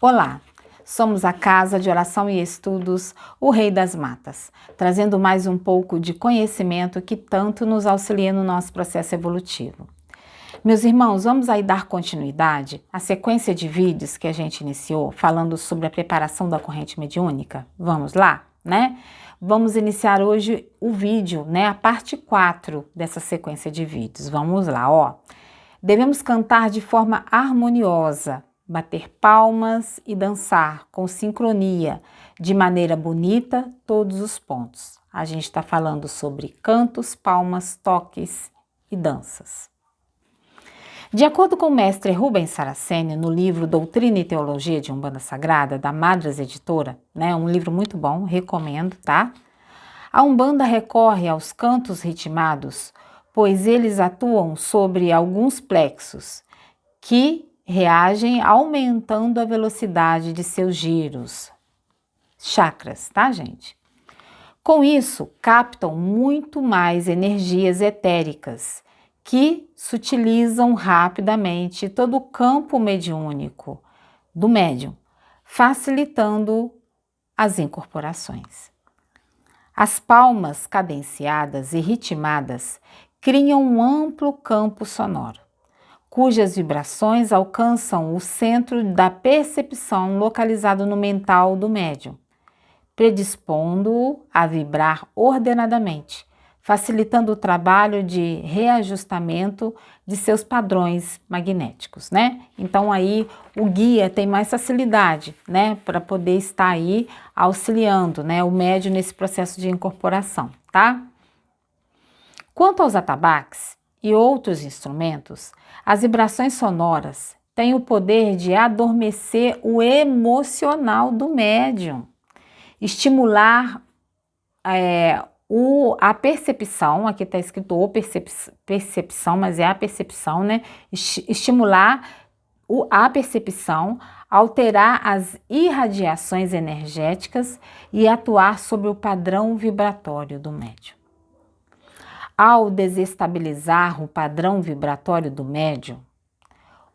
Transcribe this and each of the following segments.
Olá, somos a Casa de Oração e Estudos, o Rei das Matas, trazendo mais um pouco de conhecimento que tanto nos auxilia no nosso processo evolutivo. Meus irmãos, vamos aí dar continuidade à sequência de vídeos que a gente iniciou falando sobre a preparação da corrente mediúnica? Vamos lá, né? Vamos iniciar hoje o vídeo, né? A parte 4 dessa sequência de vídeos. Vamos lá, ó. Devemos cantar de forma harmoniosa, bater palmas e dançar com sincronia, de maneira bonita, todos os pontos. A gente está falando sobre cantos, palmas, toques e danças. De acordo com o mestre Rubens Saraceni, no livro Doutrina e Teologia de Umbanda Sagrada, da Madras Editora, né, um livro muito bom, recomendo, tá? A Umbanda recorre aos cantos ritmados, pois eles atuam sobre alguns plexos, que reagem aumentando a velocidade de seus giros. Chakras, tá, gente? Com isso, captam muito mais energias etéricas, que sutilizam rapidamente todo o campo mediúnico do médium, facilitando as incorporações. As palmas cadenciadas e ritmadas criam um amplo campo sonoro, cujas vibrações alcançam o centro da percepção localizado no mental do médium, predispondo-o a vibrar ordenadamente, facilitando o trabalho de reajustamento de seus padrões magnéticos, né? Então aí o guia tem mais facilidade, né, para poder estar aí auxiliando, né, o médium nesse processo de incorporação, tá? Quanto aos atabaques e outros instrumentos, as vibrações sonoras têm o poder de adormecer o emocional do médium, estimular a percepção, aqui está escrito percepção, mas é a percepção, né? Estimular a percepção, alterar as irradiações energéticas e atuar sobre o padrão vibratório do médium. Ao desestabilizar o padrão vibratório do médium,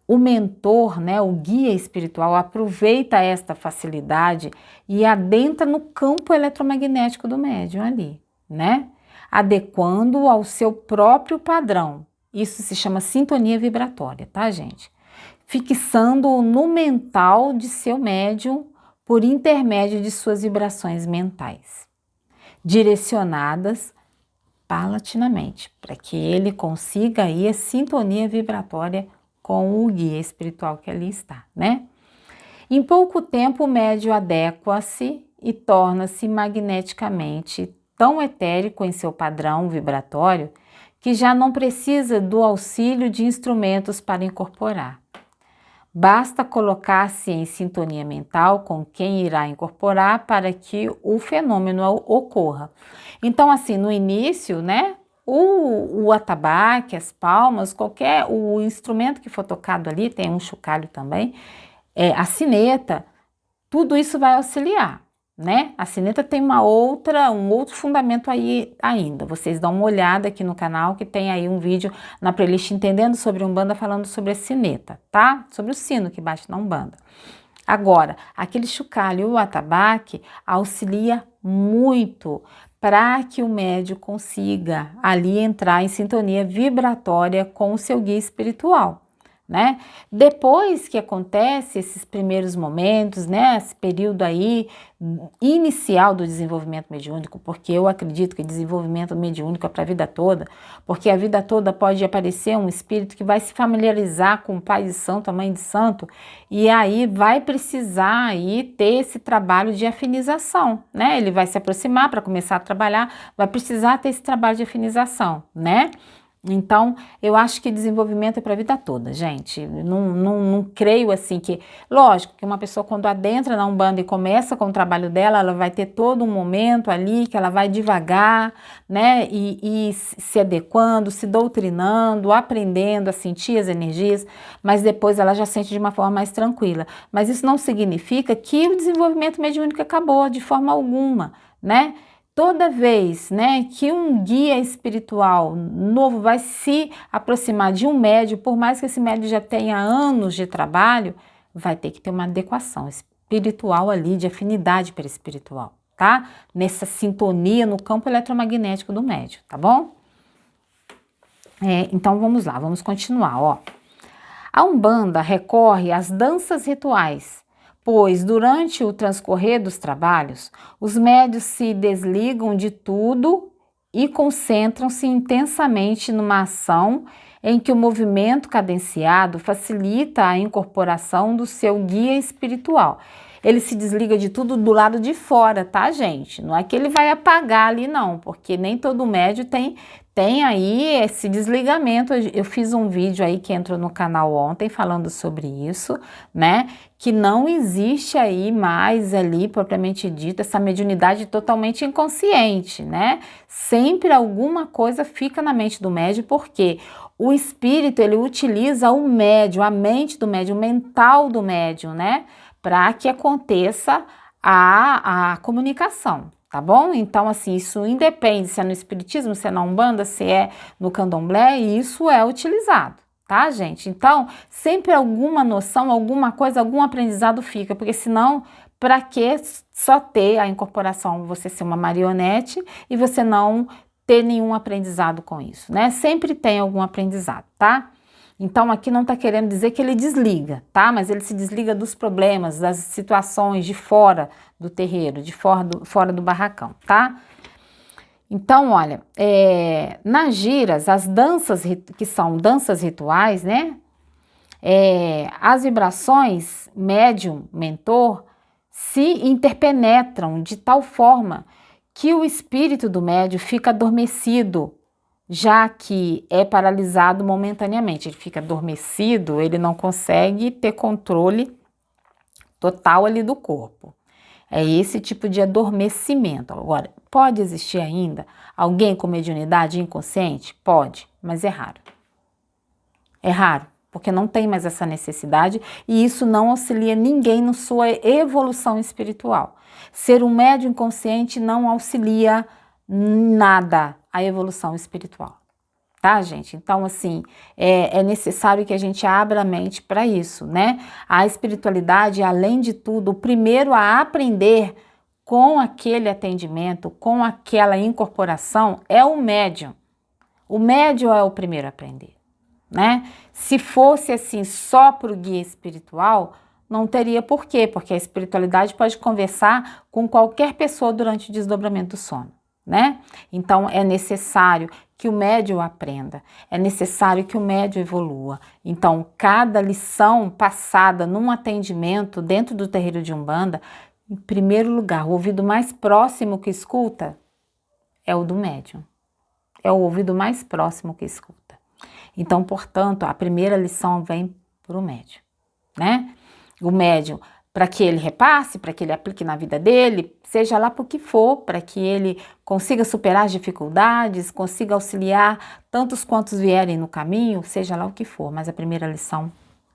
o mentor, né, o guia espiritual, aproveita esta facilidade e adentra no campo eletromagnético do médium ali, né? Adequando-o ao seu próprio padrão. Isso se chama sintonia vibratória, tá, gente? Fixando-o no mental de seu médium por intermédio de suas vibrações mentais, direcionadas paulatinamente, para que ele consiga aí a sintonia vibratória com o guia espiritual que ali está, né? Em pouco tempo o médium adequa-se e torna-se magneticamente tão etérico em seu padrão vibratório que já não precisa do auxílio de instrumentos para incorporar. Basta colocar-se em sintonia mental com quem irá incorporar para que o fenômeno ocorra. Então, assim, no início, né, o atabaque, as palmas, o instrumento que for tocado ali, tem um chocalho também, a sineta, tudo isso vai auxiliar, né? A sineta tem um outro fundamento aí ainda. Vocês dão uma olhada aqui no canal que tem aí um vídeo na playlist Entendendo sobre Umbanda falando sobre a sineta, tá? Sobre o sino que bate na Umbanda. Agora, aquele chocalho, o atabaque, auxilia muito para que o médium consiga ali entrar em sintonia vibratória com o seu guia espiritual, né? Depois que acontece esses primeiros momentos, né, esse período aí inicial do desenvolvimento mediúnico, porque eu acredito que desenvolvimento mediúnico é para a vida toda, porque a vida toda pode aparecer um espírito que vai se familiarizar com o pai de santo, a mãe de santo, e aí vai precisar aí ter esse trabalho de afinização, né? Ele vai se aproximar para começar a trabalhar, vai precisar ter esse trabalho de afinização, né? Então, eu acho que desenvolvimento é para a vida toda, gente. Não creio assim que... Lógico que uma pessoa quando adentra na Umbanda e começa com o trabalho dela, ela vai ter todo um momento ali que ela vai devagar, né? E se adequando, se doutrinando, aprendendo a sentir as energias, mas depois ela já sente de uma forma mais tranquila. Mas isso não significa que o desenvolvimento mediúnico acabou de forma alguma, né? Toda vez, né, que um guia espiritual novo vai se aproximar de um médium, por mais que esse médium já tenha anos de trabalho, vai ter que ter uma adequação espiritual ali, de afinidade perispiritual, tá? Nessa sintonia no campo eletromagnético do médium, tá bom? Então vamos lá, vamos continuar, ó. A Umbanda recorre às danças rituais, pois durante o transcorrer dos trabalhos, os médios se desligam de tudo e concentram-se intensamente numa ação em que o movimento cadenciado facilita a incorporação do seu guia espiritual. Ele se desliga de tudo do lado de fora, tá, gente? Não é que ele vai apagar ali, não, porque nem todo médio tem aí esse desligamento. Eu fiz um vídeo aí que entrou no canal ontem falando sobre isso, né? Que não existe aí mais ali, propriamente dito, essa mediunidade totalmente inconsciente, né? Sempre alguma coisa fica na mente do médium, porque o espírito, ele utiliza o médium, a mente do médium, o mental do médium, né? Para que aconteça a comunicação, tá bom? Então, assim, isso independe se é no espiritismo, se é na Umbanda, se é no candomblé, isso é utilizado, tá, gente? Então, sempre alguma noção, alguma coisa, algum aprendizado fica, porque senão, para que só ter a incorporação, você ser uma marionete e você não ter nenhum aprendizado com isso, né? Sempre tem algum aprendizado, tá? Então, aqui não está querendo dizer que ele desliga, tá? Mas ele se desliga dos problemas, das situações de fora do terreiro, de fora do barracão, tá? Então, olha, nas giras, as danças, que são danças rituais, né? As vibrações médium, mentor, se interpenetram de tal forma que o espírito do médium fica adormecido, já que é paralisado momentaneamente. Ele fica adormecido, ele não consegue ter controle total ali do corpo. É esse tipo de adormecimento. Agora, pode existir ainda alguém com mediunidade inconsciente? Pode, mas é raro. É raro, porque não tem mais essa necessidade e isso não auxilia ninguém na sua evolução espiritual. Ser um médium inconsciente não auxilia nada a evolução espiritual, tá, gente? Então, assim, é necessário que a gente abra a mente para isso, né? A espiritualidade, além de tudo, o primeiro a aprender com aquele atendimento, com aquela incorporação, é o médium. O médium é o primeiro a aprender, né? Se fosse assim só para o guia espiritual, não teria porquê, porque a espiritualidade pode conversar com qualquer pessoa durante o desdobramento do sono, né? Então é necessário que o médium aprenda, é necessário que o médium evolua. Então, cada lição passada num atendimento dentro do terreiro de Umbanda, em primeiro lugar, o ouvido mais próximo que escuta é o do médium. É o ouvido mais próximo que escuta. Então, portanto, a primeira lição vem para o médium, né? O médium, para que ele repasse, para que ele aplique na vida dele, seja lá por que for, para que ele consiga superar as dificuldades, consiga auxiliar tantos quantos vierem no caminho, seja lá o que for, mas a primeira lição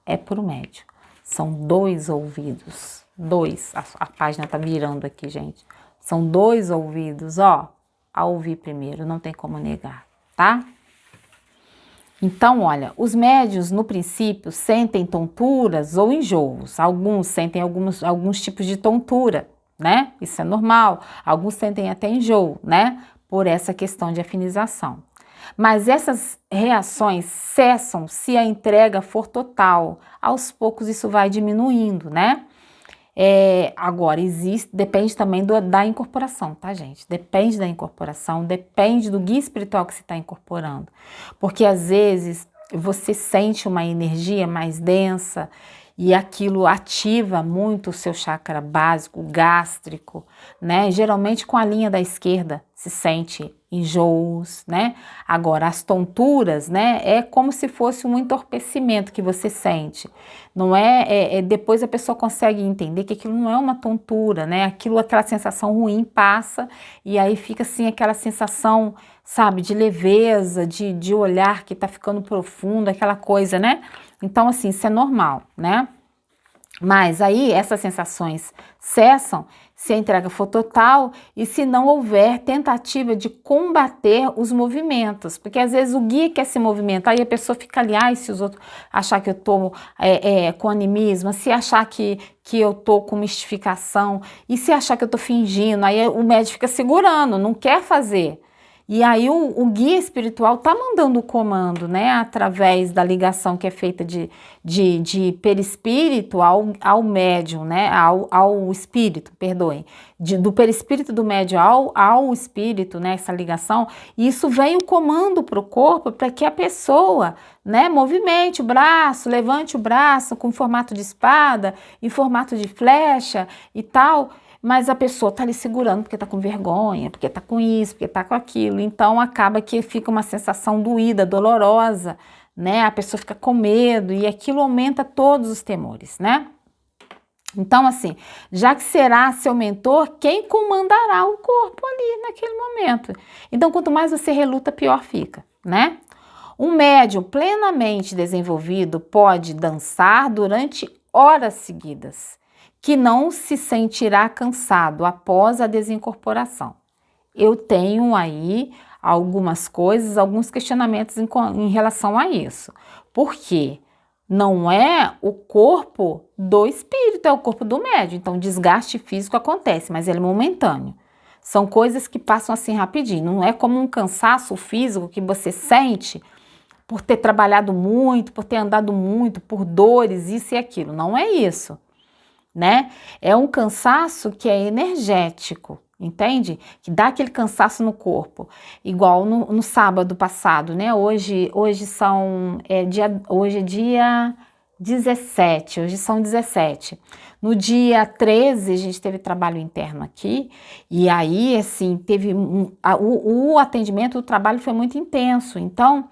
é para o médium. São 2 ouvidos, 2, a página tá virando aqui, gente. São 2 ouvidos, ó, a ouvir primeiro, não tem como negar, tá? Então, olha, os médiuns, no princípio, sentem tonturas ou enjoos. Alguns sentem alguns tipos de tontura, né? Isso é normal. Alguns sentem até enjoo, né? Por essa questão de afinização. Mas essas reações cessam se a entrega for total. Aos poucos isso vai diminuindo, né? Agora, depende também da incorporação, tá, gente? Depende da incorporação, depende do guia espiritual que você está incorporando. Porque às vezes você sente uma energia mais densa e aquilo ativa muito o seu chakra básico, gástrico, né? Geralmente com a linha da esquerda se sente enjoos, né? Agora, as tonturas, né? É como se fosse um entorpecimento que você sente. Não depois a pessoa consegue entender que aquilo não é uma tontura, né? Aquela sensação ruim passa e aí fica assim aquela sensação, sabe, de leveza, de olhar que tá ficando profundo, aquela coisa, né? Então, assim, isso é normal, né? Mas aí essas sensações cessam se a entrega for total e se não houver tentativa de combater os movimentos, porque às vezes o guia quer se movimentar e a pessoa fica ali, ai, se os outros achar que eu estou com animismo, se achar que eu estou com mistificação, e se achar que eu estou fingindo, aí o médium fica segurando, não quer fazer. E aí o guia espiritual está mandando o comando, né, através da ligação que é feita de perispírito ao médium, né, ao espírito, perdoem, do perispírito do médium ao espírito, né, essa ligação, e isso vem o comando para o corpo para que a pessoa, né, movimente o braço, levante o braço com formato de espada, em formato de flecha e tal. Mas a pessoa tá ali segurando porque tá com vergonha, porque tá com isso, porque tá com aquilo. Então acaba que fica uma sensação doída, dolorosa, né? A pessoa fica com medo e aquilo aumenta todos os temores, né? Então, assim, já que será seu mentor, quem comandará o corpo ali naquele momento? Então, quanto mais você reluta, pior fica, né? Um médium plenamente desenvolvido pode dançar durante horas seguidas, que não se sentirá cansado após a desincorporação. Eu tenho aí algumas coisas, alguns questionamentos em relação a isso. Por quê? Não é o corpo do espírito, é o corpo do médium. Então, o desgaste físico acontece, mas ele é momentâneo. São coisas que passam assim rapidinho. Não é como um cansaço físico que você sente por ter trabalhado muito, por ter andado muito, por dores, isso e aquilo. Não é isso, né? É um cansaço que é energético, entende? Que dá aquele cansaço no corpo, igual no sábado passado, né? Hoje é dia 17, hoje são 17. No dia 13 a gente teve trabalho interno aqui e aí assim teve o atendimento, o trabalho foi muito intenso, então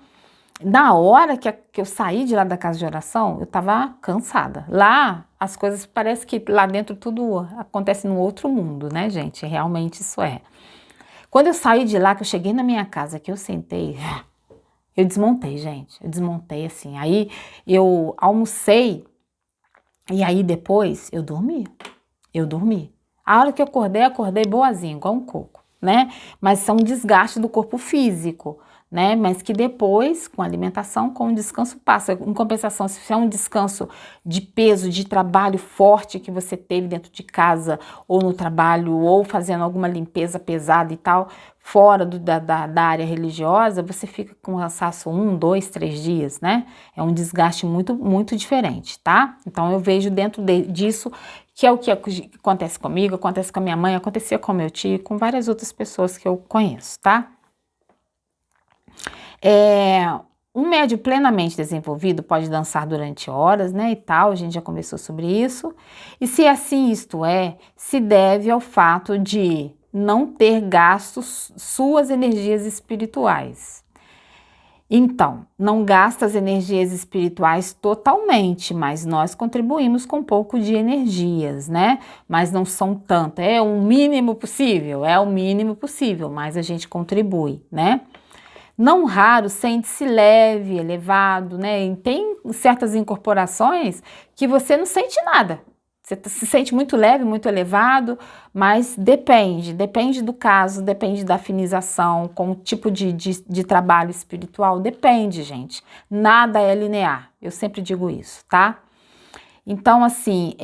na hora que eu saí de lá da casa de oração, eu estava cansada. Lá, as coisas parece que lá dentro tudo acontece num outro mundo, né, gente? Realmente isso é. Quando eu saí de lá, que eu cheguei na minha casa, que eu sentei, eu desmontei, gente. Eu desmontei assim. Aí eu almocei e aí depois eu dormi. Eu dormi. A hora que eu acordei boazinha, igual um coco, né? Mas são um desgaste do corpo físico, né? Mas que depois, com a alimentação, com o descanso passa. Em compensação, se é um descanso de peso, de trabalho forte que você teve dentro de casa, ou no trabalho, ou fazendo alguma limpeza pesada e tal, fora da área religiosa, você fica com cansaço 1, 2, 3 dias, né? É um desgaste muito, muito diferente, tá? Então eu vejo dentro disso que é o que acontece comigo, acontece com a minha mãe, acontecia com meu tio, com várias outras pessoas que eu conheço, tá? Um médium plenamente desenvolvido pode dançar durante horas, né, e tal, a gente já conversou sobre isso. E se assim isto é, se deve ao fato de não ter gasto suas energias espirituais. Então, não gasta as energias espirituais totalmente, mas nós contribuímos com um pouco de energias, né? Mas não são tanto, é o mínimo possível, mas a gente contribui, né? Não raro sente-se leve, elevado, né? E tem certas incorporações que você não sente nada. Você se sente muito leve, muito elevado, mas depende do caso, depende da afinização, com o tipo de trabalho espiritual, depende, gente. Nada é linear, eu sempre digo isso, tá? Então, assim,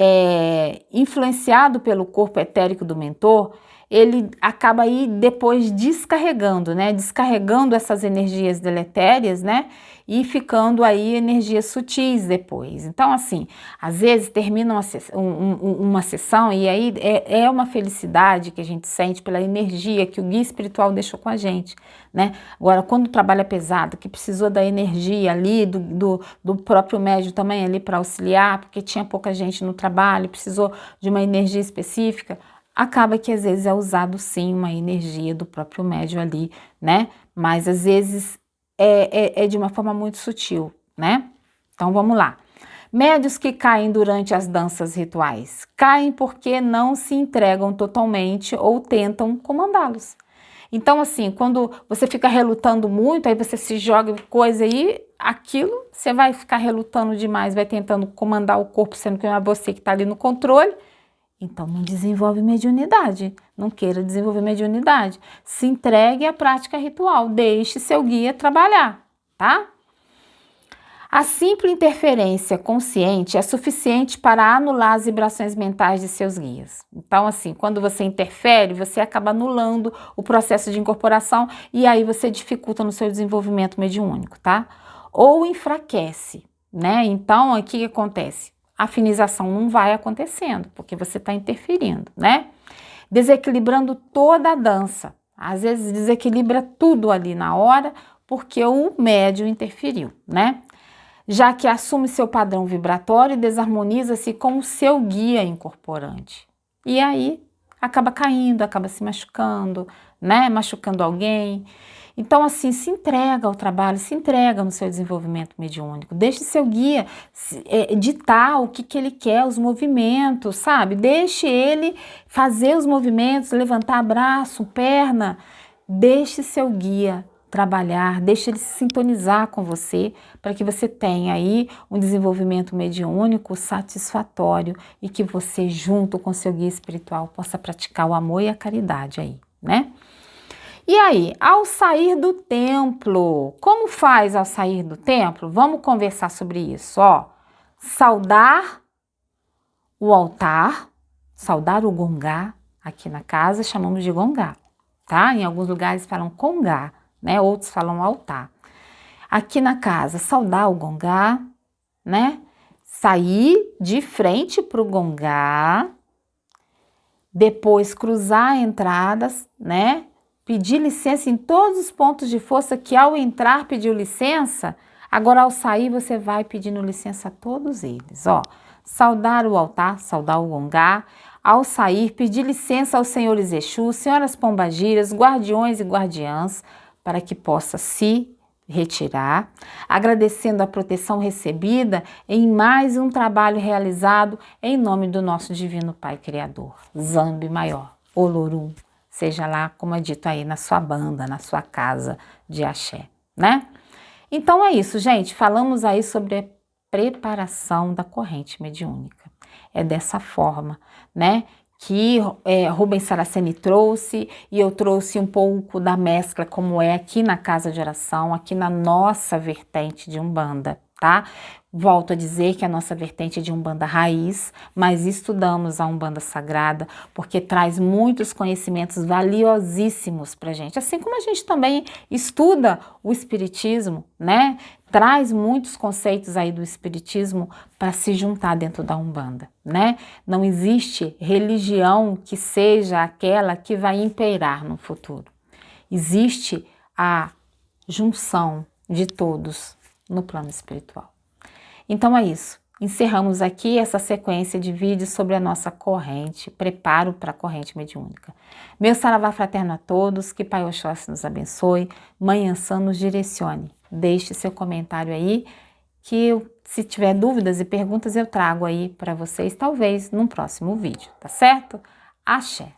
influenciado pelo corpo etérico do mentor, ele acaba aí depois descarregando, né? Descarregando essas energias deletérias, né? E ficando aí energias sutis depois. Então, assim, às vezes termina uma sessão e aí é uma felicidade que a gente sente pela energia que o guia espiritual deixou com a gente, né? Agora, quando o trabalho é pesado, que precisou da energia ali, do próprio médium também ali para auxiliar, porque tinha pouca gente no trabalho, precisou de uma energia específica, acaba que às vezes é usado sim uma energia do próprio médium ali, né? Mas às vezes é de uma forma muito sutil, né? Então vamos lá. Médios que caem durante as danças rituais caem porque não se entregam totalmente ou tentam comandá-los. Então, assim, quando você fica relutando muito, aí você se joga coisa aí, aquilo, você vai ficar relutando demais, vai tentando comandar o corpo, sendo que não é você que está ali no controle. Então, não desenvolve mediunidade, não queira desenvolver mediunidade. Se entregue à prática ritual, deixe seu guia trabalhar, tá? A simples interferência consciente é suficiente para anular as vibrações mentais de seus guias. Então, assim, quando você interfere, você acaba anulando o processo de incorporação e aí você dificulta no seu desenvolvimento mediúnico, tá? Ou enfraquece, né? Então, o que acontece? A afinização não vai acontecendo, porque você está interferindo, né? Desequilibrando toda a dança. Às vezes desequilibra tudo ali na hora, porque o médium interferiu, né? Já que assume seu padrão vibratório e desarmoniza-se com o seu guia incorporante. E aí acaba caindo, acaba se machucando, né? Machucando alguém. Então, assim, se entrega ao trabalho, se entrega no seu desenvolvimento mediúnico. Deixe seu guia ditar o que ele quer, os movimentos, sabe? Deixe ele fazer os movimentos, levantar braço, perna. Deixe seu guia trabalhar, deixe ele se sintonizar com você, para que você tenha aí um desenvolvimento mediúnico satisfatório e que você, junto com seu guia espiritual, possa praticar o amor e a caridade aí, né? E aí, ao sair do templo, como faz ao sair do templo? Vamos conversar sobre isso, ó. Saudar o altar, saudar o gongá, aqui na casa chamamos de gongá, tá? Em alguns lugares falam congá, né? Outros falam altar. Aqui na casa, saudar o gongá, né? Sair de frente para o gongá, depois cruzar entradas, né? Pedir licença em todos os pontos de força que ao entrar pediu licença, agora ao sair você vai pedindo licença a todos eles, ó. Saudar o altar, saudar o gongá, ao sair pedir licença aos senhores Exu, senhoras pombagiras, guardiões e guardiãs, para que possa se retirar, agradecendo a proteção recebida em mais um trabalho realizado em nome do nosso Divino Pai Criador, Zambi Maior, Olorum, seja lá como é dito aí na sua banda, na sua casa de axé, né? Então é isso, gente, falamos aí sobre a preparação da corrente mediúnica. É dessa forma, né, que Rubens Saraceni trouxe, e eu trouxe um pouco da mescla como é aqui na casa de oração, aqui na nossa vertente de Umbanda, tá? Volto a dizer que a nossa vertente é de Umbanda raiz, mas estudamos a Umbanda sagrada porque traz muitos conhecimentos valiosíssimos pra gente, assim como a gente também estuda o espiritismo, né? Traz muitos conceitos aí do espiritismo para se juntar dentro da Umbanda, né? Não existe religião que seja aquela que vai imperar no futuro. Existe a junção de todos no plano espiritual. Então é isso. Encerramos aqui essa sequência de vídeos sobre a nossa corrente, preparo para a corrente mediúnica. Meu saravá fraterno a todos, que Pai Oxóssi nos abençoe, Mãe Ansã nos direcione. Deixe seu comentário aí, que eu, se tiver dúvidas e perguntas eu trago aí para vocês, talvez num próximo vídeo, tá certo? Axé!